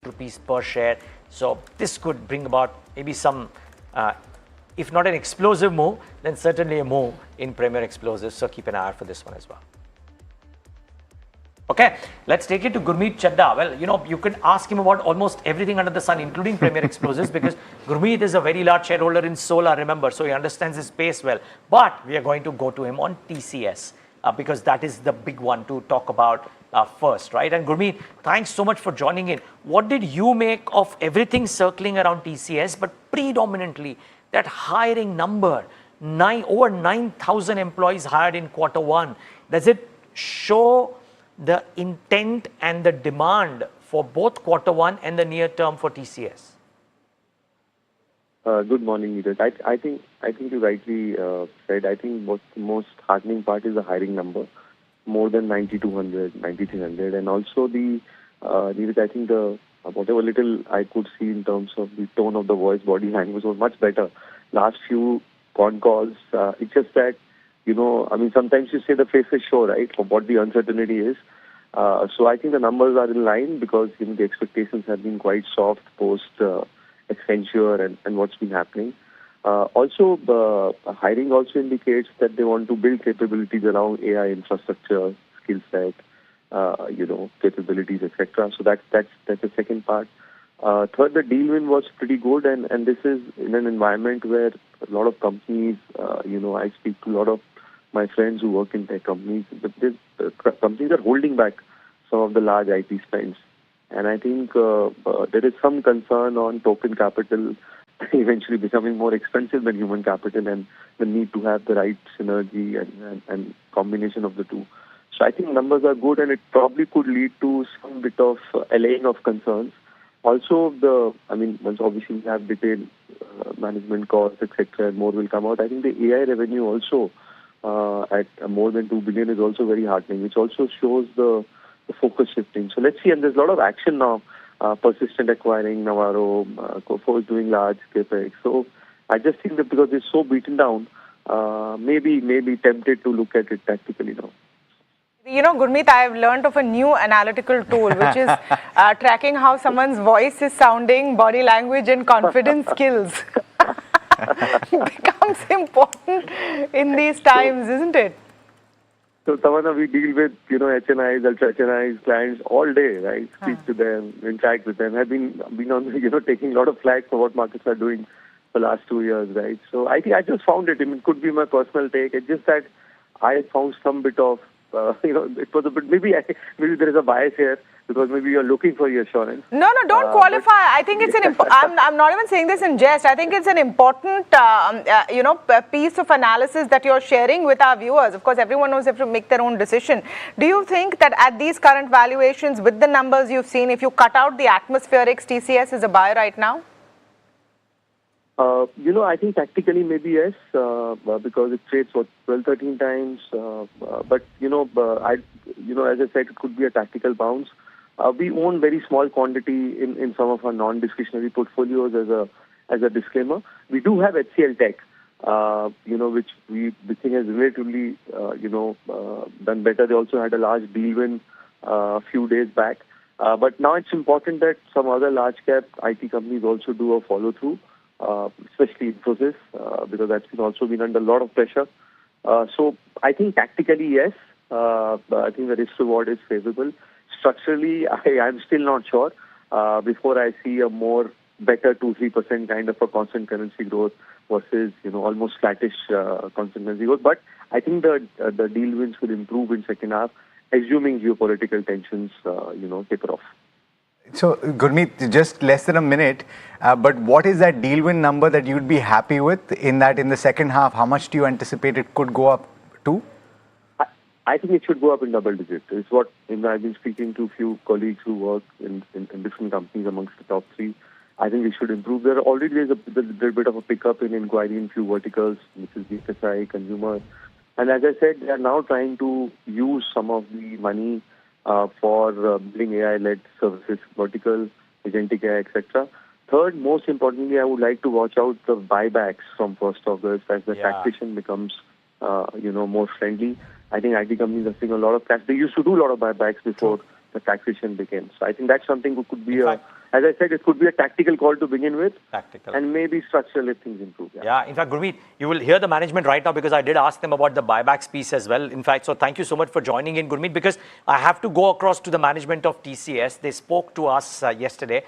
rupees per share. So this could bring about maybe some, if not an explosive move, then certainly a move in Premier Explosives. So keep an eye out for this one as well. Okay, let's take it to Gurmeet Chadda. Well, you could ask him about almost everything under the sun, including Premier Explosives, because Gurmeet is a very large shareholder in solar, remember, so he understands his space well. But we are going to go to him on TCS because that is the big one to talk about first, right? And Gurmeet, thanks so much for joining in. What did you make of everything circling around TCS, but predominantly that hiring number, over 9,000 employees hired in Q1? Does it show the intent and the demand for both Q1 and the near term for TCS? Good morning, Neeraj. I think you rightly said. I think the most heartening part is the hiring number, more than 9,200, 9,300, and also Neeraj, I think whatever little I could see in terms of the tone of the voice, body language was much better. Last few con calls, it's just that, sometimes you say the faces show, right, for what the uncertainty is. So I think the numbers are in line because the expectations have been quite soft post Accenture and what's been happening. Also, hiring also indicates that they want to build capabilities around AI infrastructure, skill set, capabilities, etc. So that's the second part. Third, the deal win was pretty good, and this is in an environment where a lot of companies, I speak to a lot of my friends who work in tech companies, companies are holding back some of the large IT spends. And I think there is some concern on token capital eventually becoming more expensive than human capital, and the need to have the right synergy and combination of the two. So I think numbers are good, and it probably could lead to some bit of allaying of concerns. Also, once obviously we have detailed management costs, etc., and more will come out. I think the AI revenue also at more than 2 billion is also very heartening, which also shows the focus shifting. So let's see, and there's a lot of action now. Persistent acquiring Navarro, Coforge doing large capex. So I just think that because it's so beaten down, maybe tempted to look at it tactically now. Gurmeet, I've learned of a new analytical tool, which is tracking how someone's voice is sounding, body language and confidence skills. Becomes important in these times, isn't it? So, Tamanna, we deal with, HNIs, ultra HNIs, clients all day, right? Speak to them, interact with them. I've been on, taking a lot of flack for what markets are doing for the last 2 years, right? So I think I just found it. It could be my personal take. It's just that I found some bit of, it was a bit, maybe there is a bias here because maybe you're looking for reassurance. No, don't qualify. I think it's I'm not even saying this in jest. I think it's an important, piece of analysis that you're sharing with our viewers. Of course, everyone knows they have to make their own decision. Do you think that at these current valuations, with the numbers you've seen, if you cut out the atmospherics, TCS is a buy right now? I think tactically maybe yes, because it trades for 12, 13 times. But as I said, it could be a tactical bounce. We own very small quantity in some of our non-discretionary portfolios as a disclaimer. We do have HCL Tech, which we think has relatively, done better. They also had a large deal win a few days back. But now it's important that some other large cap IT companies also do a follow through. Especially Infosys, because that's also been under a lot of pressure. So I think tactically, yes. I think the risk reward is favorable. Structurally, I'm still not sure. Before I see a more better 2-3% kind of a constant currency growth versus almost flattish constant currency growth. But I think the deal wins will improve in second half, assuming geopolitical tensions taper off. So, Gurmeet, just less than a minute, but what is that deal win number that you'd be happy with in the second half? How much do you anticipate it could go up to? I think it should go up in double digits. It's what I've been speaking to a few colleagues who work in different companies amongst the top three. I think we should improve. There already is a bit of a pickup in inquiry in few verticals, which is BFSI, consumer. And as I said, they are now trying to use some of the money for building AI-led services, vertical, agentic AI, etc. Third, most importantly, I would like to watch out the buybacks from 1st August as the taxation becomes, more friendly. I think IT companies are seeing a lot of cash. They used to do a lot of buybacks before the taxation began. So I think that's something that could be as I said, it could be a tactical call to begin with. Tactical. And maybe structural if things improve. Yeah, in fact, Gurmeet, you will hear the management right now because I did ask them about the buybacks piece as well. In fact, so thank you so much for joining in, Gurmeet, because I have to go across to the management of TCS. They spoke to us yesterday.